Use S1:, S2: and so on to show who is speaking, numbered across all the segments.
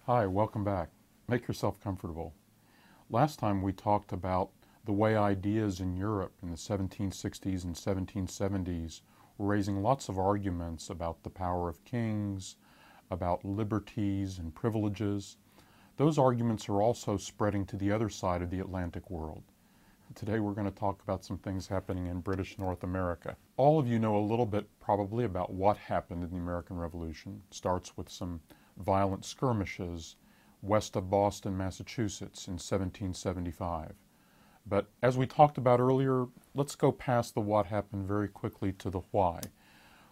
S1: Hi, welcome back. Make yourself comfortable. Last time we talked about the way ideas in Europe in the 1760s and 1770s were raising lots of arguments about the power of kings, about liberties and privileges. Those arguments are also spreading to the other side of the Atlantic world. Today we're going to talk about some things happening in British North America. All of you know a little bit probably about what happened in the American Revolution. It starts with some violent skirmishes west of Boston, Massachusetts in 1775. But as we talked about earlier, let's go past the what happened very quickly to the why.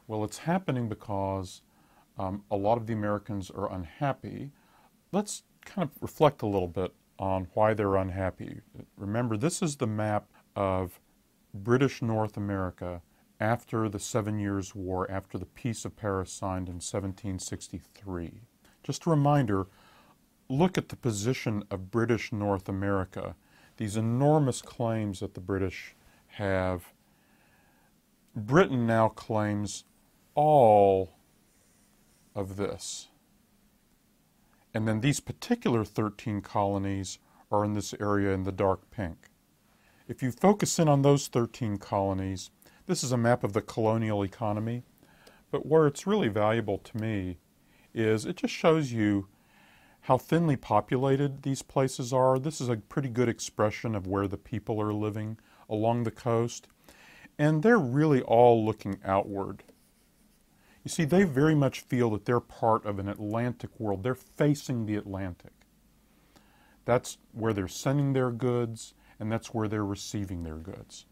S1: Well, it's happening because a lot of the Americans are unhappy. Let's kind of reflect a little bit on why they're unhappy. Remember, this is the map of British North America after the 7 Years' War, after the Peace of Paris signed in 1763. Just a reminder, look at the position of British North America, these enormous claims that the British have. Britain now claims all of this. And then these particular 13 colonies are in this area in the dark pink. If you focus in on those 13 colonies, this is a map of the colonial economy, but where it's really valuable to me is it just shows you how thinly populated these places are. This is a pretty good expression of where the people are living along the coast, and they're really all looking outward. You see, they very much feel that they're part of an Atlantic world. They're facing the Atlantic. That's where they're sending their goods, and that's where they're receiving their goods.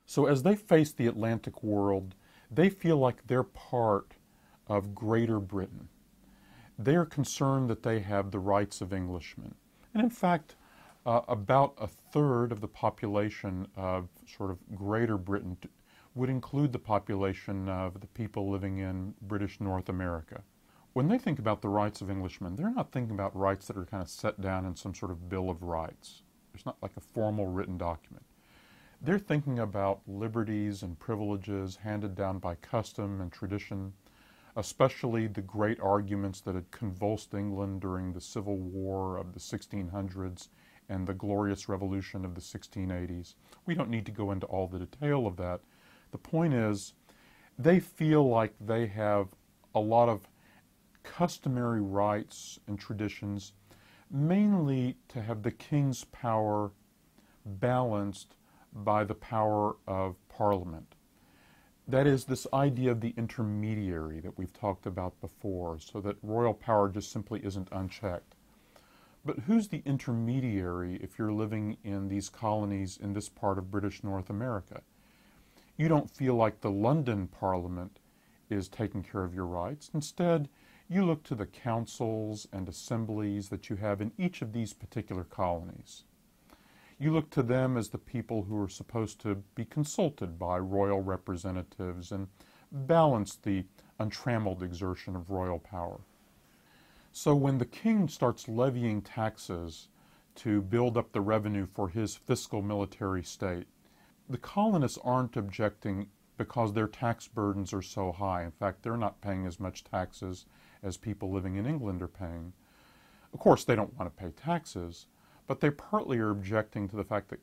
S1: So as they face the Atlantic world, they feel like they're part of Greater Britain. They are concerned that they have the rights of Englishmen. And in fact, about a third of the population of sort of Greater Britain would include the population of the people living in British North America. When they think about the rights of Englishmen, they're not thinking about rights that are kind of set down in some sort of Bill of Rights. There's not like a formal written document. They're thinking about liberties and privileges handed down by custom and tradition, especially the great arguments that had convulsed England during the Civil War of the 1600s and the Glorious Revolution of the 1680s. We don't need to go into all the detail of that. The point is, they feel like they have a lot of customary rights and traditions, mainly to have the king's power balanced by the power of Parliament. That is, this idea of the intermediary that we've talked about before, so that royal power just simply isn't unchecked. But who's the intermediary if you're living in these colonies in this part of British North America? You don't feel like the London Parliament is taking care of your rights. Instead, you look to the councils and assemblies that you have in each of these particular colonies. You look to them as the people who are supposed to be consulted by royal representatives and balance the untrammeled exertion of royal power. So when the king starts levying taxes to build up the revenue for his fiscal military state, the colonists aren't objecting because their tax burdens are so high. In fact, they're not paying as much taxes as people living in England are paying. Of course, they don't want to pay taxes, but they partly are objecting to the fact that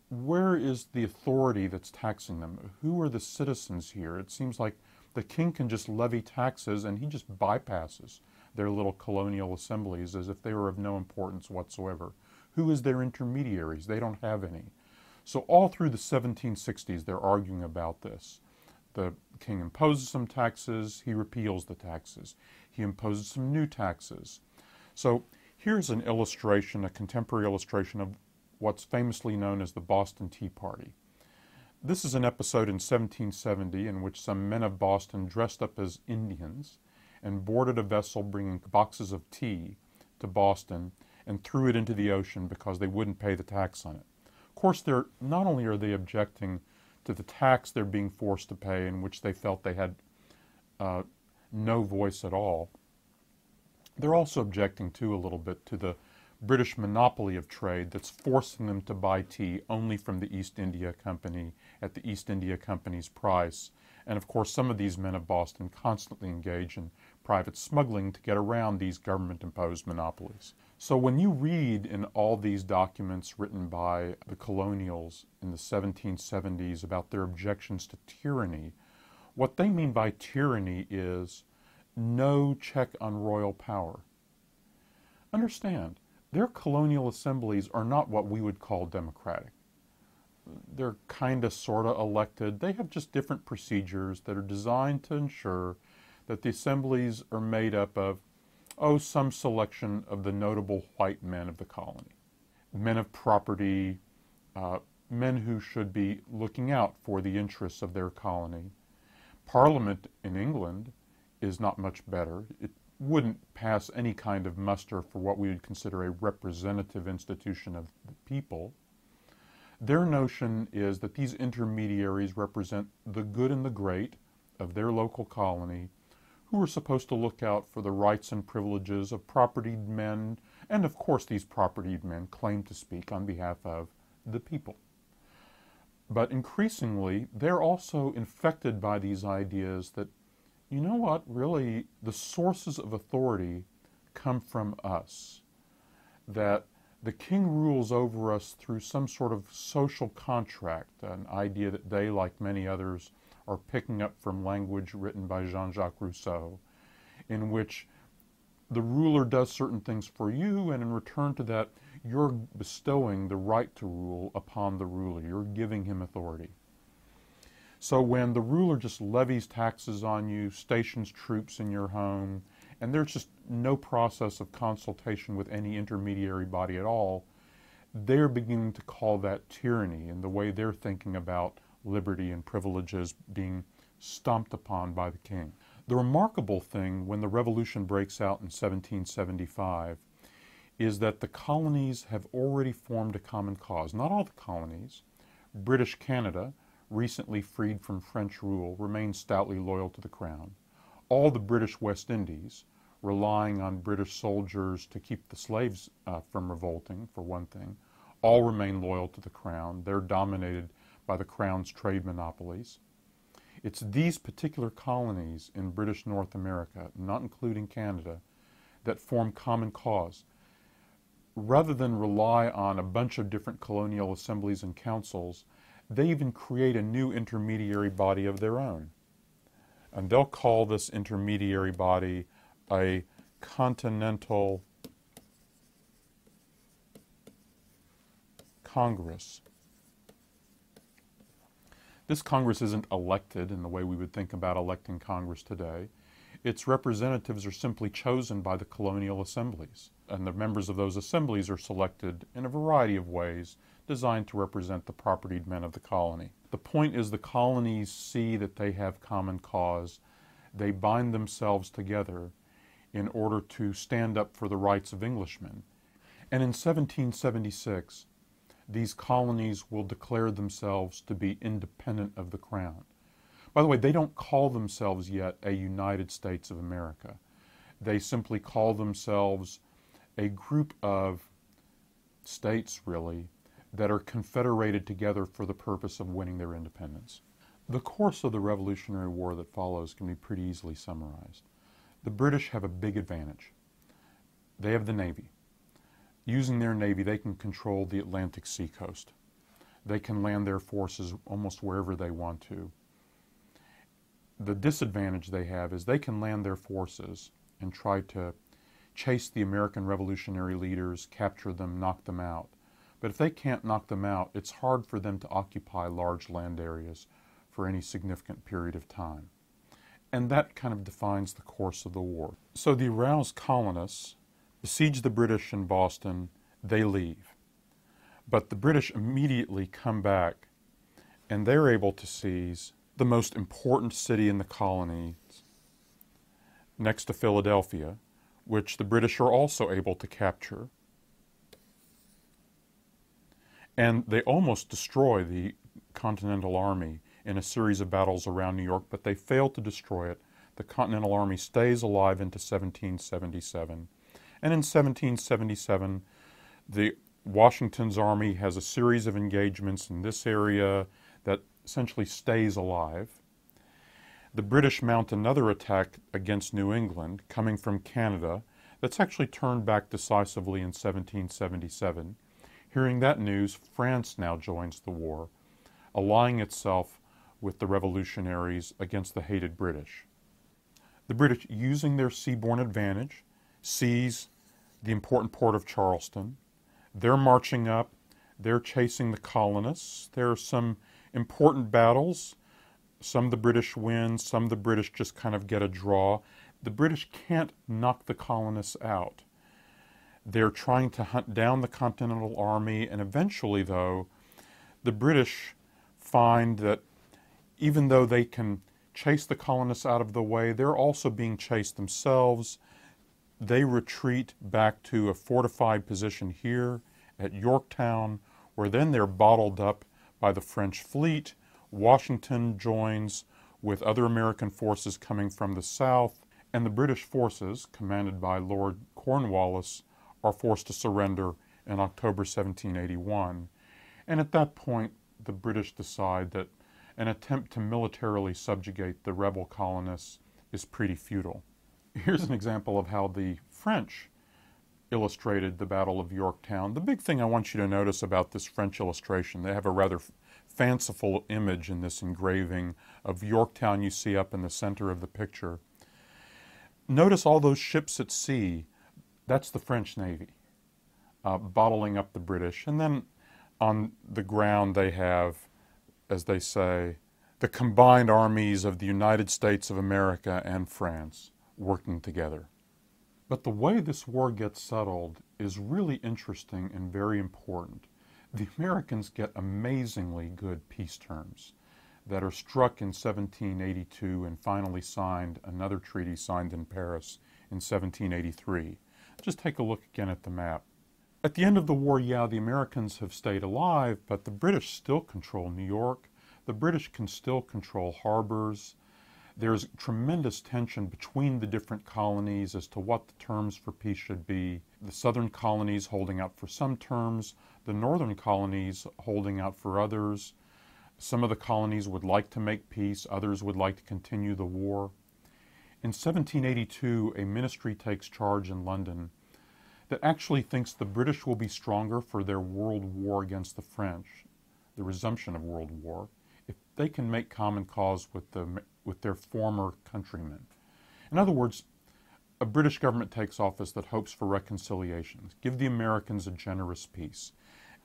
S1: where is the authority that's taxing them? Who are the citizens here? It seems like the king can just levy taxes and he just bypasses their little colonial assemblies as if they were of no importance whatsoever. Who is their intermediaries? They don't have any. So all through the 1760s, they're arguing about this. The king imposes some taxes, he repeals the taxes. He imposes some new taxes. So here's an illustration, a contemporary illustration of what's famously known as the Boston Tea Party. This is an episode in 1770 in which some men of Boston dressed up as Indians and boarded a vessel bringing boxes of tea to Boston and threw it into the ocean because they wouldn't pay the tax on it. Of course, not only are they objecting to the tax they're being forced to pay, in which they felt they had no voice at all, they're also objecting too a little bit to the British monopoly of trade that's forcing them to buy tea only from the East India Company at the East India Company's price. And of course, some of these men of Boston constantly engage in private smuggling to get around these government-imposed monopolies. So when you read in all these documents written by the colonials in the 1770s about their objections to tyranny, what they mean by tyranny is no check on royal power. Understand, their colonial assemblies are not what we would call democratic. They're kind of sort of elected. They have just different procedures that are designed to ensure that the assemblies are made up of, some selection of the notable white men of the colony. Men of property, men who should be looking out for the interests of their colony. Parliament in England is not much better. It wouldn't pass any kind of muster for what we would consider a representative institution of the people. Their notion is that these intermediaries represent the good and the great of their local colony, who are supposed to look out for the rights and privileges of propertied men, and of course these propertied men claim to speak on behalf of the people. But increasingly, they're also infected by these ideas that, you know what, really, the sources of authority come from us. That the king rules over us through some sort of social contract, an idea that they, like many others, are picking up from language written by Jean-Jacques Rousseau, in which the ruler does certain things for you, and in return to that, you're bestowing the right to rule upon the ruler. You're giving him authority. So when the ruler just levies taxes on you, stations troops in your home, and there's just no process of consultation with any intermediary body at all, they're beginning to call that tyranny in the way they're thinking about liberty and privileges being stomped upon by the king. The remarkable thing when the revolution breaks out in 1775 is that the colonies have already formed a common cause. Not all the colonies. British Canada, recently freed from French rule, remains stoutly loyal to the crown. All the British West Indies, relying on British soldiers to keep the slaves from revolting, for one thing, all remain loyal to the crown. They're dominated by the crown's trade monopolies. It's these particular colonies in British North America, not including Canada, that form common cause. Rather than rely on a bunch of different colonial assemblies and councils, they even create a new intermediary body of their own. And they'll call this intermediary body a Continental Congress. This Congress isn't elected in the way we would think about electing Congress today. Its representatives are simply chosen by the colonial assemblies, and the members of those assemblies are selected in a variety of ways designed to represent the propertied men of the colony. The point is the colonies see that they have common cause. They bind themselves together in order to stand up for the rights of Englishmen. And in 1776, these colonies will declare themselves to be independent of the crown. By the way, they don't call themselves yet a United States of America. They simply call themselves a group of states, really, that are confederated together for the purpose of winning their independence. The course of the Revolutionary War that follows can be pretty easily summarized. The British have a big advantage. They have the Navy. Using their Navy, they can control the Atlantic seacoast. They can land their forces almost wherever they want to. The disadvantage they have is they can land their forces and try to chase the American revolutionary leaders, capture them, knock them out. But if they can't knock them out, it's hard for them to occupy large land areas for any significant period of time. And that kind of defines the course of the war. So the aroused colonists besiege the British in Boston, they leave. But the British immediately come back, and they're able to seize the most important city in the colonies next to Philadelphia, which the British are also able to capture. And they almost destroy the Continental Army in a series of battles around New York, but they fail to destroy it. The Continental Army stays alive into 1777. And in 1777, Washington's army has a series of engagements in this area that essentially stays alive. The British mount another attack against New England, coming from Canada, that's actually turned back decisively in 1777. Hearing that news, France now joins the war, allying itself with the revolutionaries against the hated British. The British, using their seaborne advantage, seize the important port of Charleston. They're marching up. They're chasing the colonists. There are some important battles. Some the British win, some the British just kind of get a draw. The British can't knock the colonists out. They're trying to hunt down the Continental Army, and eventually, though, the British find that even though they can chase the colonists out of the way, they're also being chased themselves. They retreat back to a fortified position here at Yorktown, where then they're bottled up by the French fleet. Washington joins with other American forces coming from the south, and the British forces, commanded by Lord Cornwallis, are forced to surrender in October 1781. And at that point, the British decide that an attempt to militarily subjugate the rebel colonists is pretty futile. Here's an example of how the French illustrated the Battle of Yorktown. The big thing I want you to notice about this French illustration, they have a rather fanciful image in this engraving of Yorktown you see up in the center of the picture. Notice all those ships at sea. That's the French Navy, bottling up the British. And then on the ground they have, as they say, the combined armies of the United States of America and France working together. But the way this war gets settled is really interesting and very important. The Americans get amazingly good peace terms that are struck in 1782 and finally signed, another treaty signed in Paris in 1783. Just take a look again at the map. At the end of the war, yeah, the Americans have stayed alive, but the British still control New York. The British can still control harbors. There's tremendous tension between the different colonies as to what the terms for peace should be. The southern colonies holding out for some terms, the northern colonies holding out for others. Some of the colonies would like to make peace, others would like to continue the war. In 1782, a ministry takes charge in London that actually thinks the British will be stronger for their world war against the French, the resumption of world war, if they can make common cause with their former countrymen. In other words, a British government takes office that hopes for reconciliation, give the Americans a generous peace.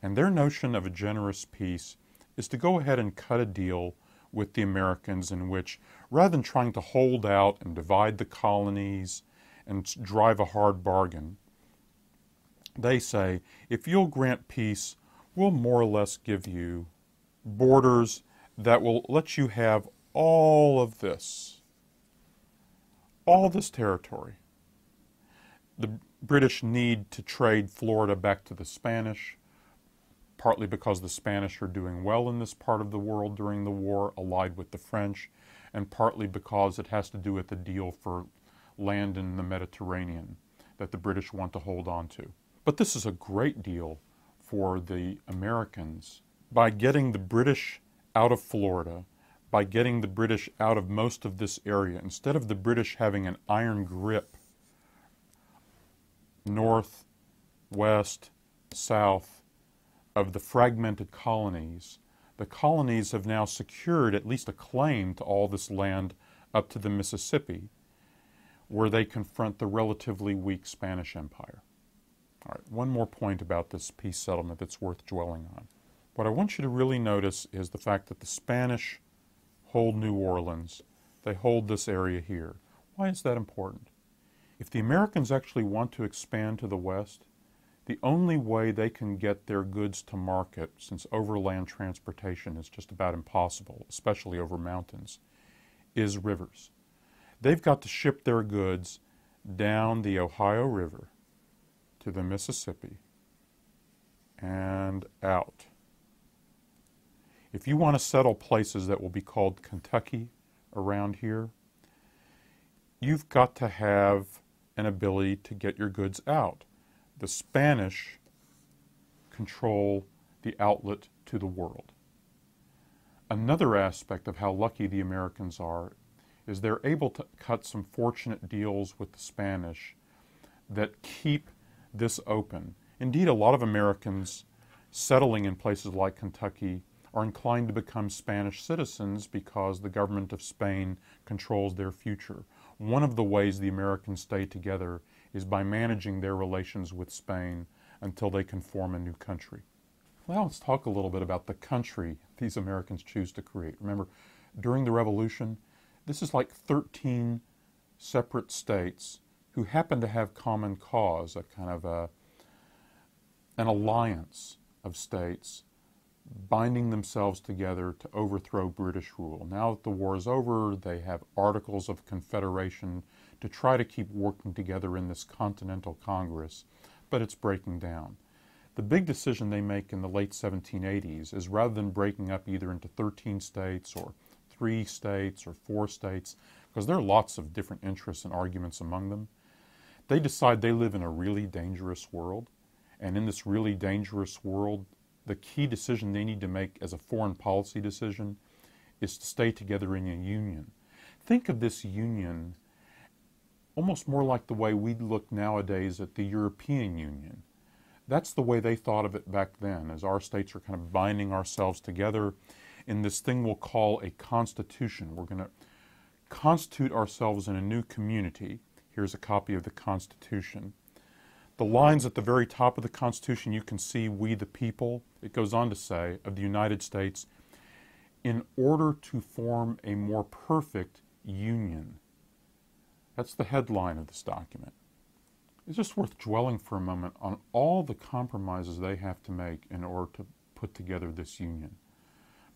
S1: And their notion of a generous peace is to go ahead and cut a deal with the Americans in which, rather than trying to hold out and divide the colonies and drive a hard bargain, they say, if you'll grant peace, we'll more or less give you borders that will let you have all of this territory. The British need to trade Florida back to the Spanish, partly because the Spanish are doing well in this part of the world during the war, allied with the French, and partly because it has to do with the deal for land in the Mediterranean that the British want to hold on to. But this is a great deal for the Americans. By getting the British out of Florida, by getting the British out of most of this area, instead of the British having an iron grip north, west, south of the fragmented colonies, the colonies have now secured at least a claim to all this land up to the Mississippi, where they confront the relatively weak Spanish Empire. All right, one more point about this peace settlement that's worth dwelling on. What I want you to really notice is the fact that the Spanish hold New Orleans. They hold this area here. Why is that important? If the Americans actually want to expand to the west, the only way they can get their goods to market, since overland transportation is just about impossible, especially over mountains, is rivers. They've got to ship their goods down the Ohio River to the Mississippi and out. If you want to settle places that will be called Kentucky around here, you've got to have an ability to get your goods out. The Spanish control the outlet to the world. Another aspect of how lucky the Americans are is they're able to cut some fortunate deals with the Spanish that keep this open. Indeed, a lot of Americans settling in places like Kentucky are inclined to become Spanish citizens because the government of Spain controls their future. One of the ways the Americans stay together is by managing their relations with Spain until they can form a new country. Well, let's talk a little bit about the country these Americans choose to create. Remember, during the Revolution, this is like 13 separate states who happen to have common cause, a kind of an alliance of states binding themselves together to overthrow British rule. Now that the war is over, they have Articles of Confederation to try to keep working together in this Continental Congress, but it's breaking down. The big decision they make in the late 1780s is, rather than breaking up either into 13 states or 3 states or 4 states, because there are lots of different interests and arguments among them, they decide they live in a really dangerous world. And in this really dangerous world, the key decision they need to make as a foreign policy decision is to stay together in a union. Think of this union almost more like the way we look nowadays at the European Union. That's the way they thought of it back then, as our states are kind of binding ourselves together in this thing we'll call a constitution. We're going to constitute ourselves in a new community. Here's a copy of the Constitution. The lines at the very top of the Constitution, you can see "We the people." It goes on to say, of the United States, in order to form a more perfect union. That's the headline of this document. It's just worth dwelling for a moment on all the compromises they have to make in order to put together this union.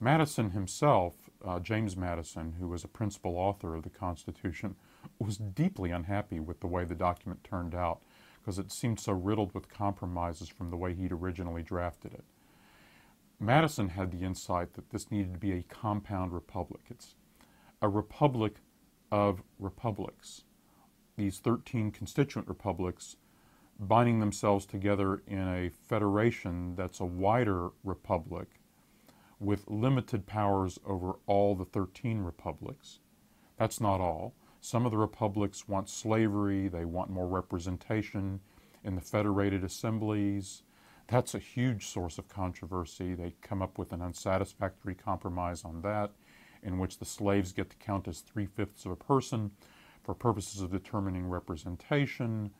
S1: Madison himself, James Madison, who was a principal author of the Constitution, was deeply unhappy with the way the document turned out, because it seemed so riddled with compromises from the way he'd originally drafted it. Madison had the insight that this needed to be a compound republic. It's a republic of republics. These 13 constituent republics binding themselves together in a federation that's a wider republic with limited powers over all the 13 republics. That's not all. Some of the republics want slavery, they want more representation in the federated assemblies. That's a huge source of controversy. They come up with an unsatisfactory compromise on that, in which the slaves get to count as 3/5 of a person for purposes of determining representation,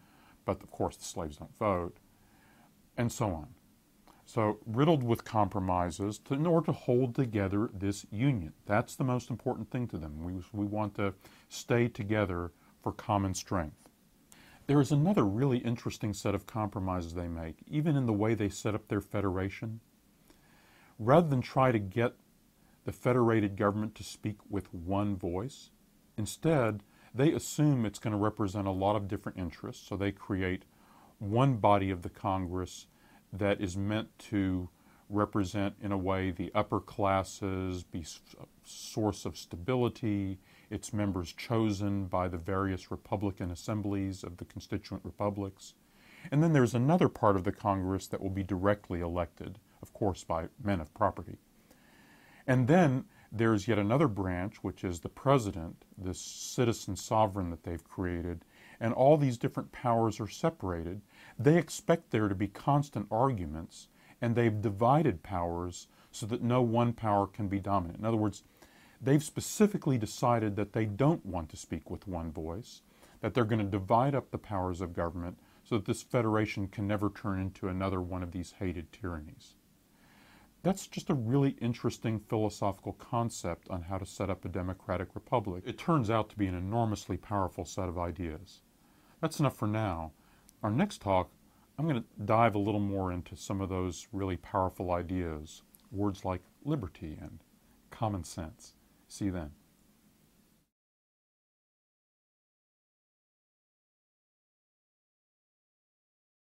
S1: but of course the slaves don't vote, and so on. So riddled with compromises in order to hold together this union. That's the most important thing to them. We want to stay together for common strength. There is another really interesting set of compromises they make, even in the way they set up their federation. Rather than try to get the federated government to speak with one voice, instead they assume it's going to represent a lot of different interests, so they create one body of the Congress that is meant to represent, in a way, the upper classes, be a source of stability, its members chosen by the various Republican assemblies of the constituent republics. And then there's another part of the Congress that will be directly elected, of course, by men of property. And then there's yet another branch, which is the president, this citizen sovereign that they've created, and all these different powers are separated. They expect there to be constant arguments, and they've divided powers so that no one power can be dominant. In other words, they've specifically decided that they don't want to speak with one voice, that they're going to divide up the powers of government so that this federation can never turn into another one of these hated tyrannies. That's just a really interesting philosophical concept on how to set up a democratic republic. It turns out to be an enormously powerful set of ideas. That's enough for now. Our next talk, I'm going to dive a little more into some of those really powerful ideas, words like liberty and common sense. See you then.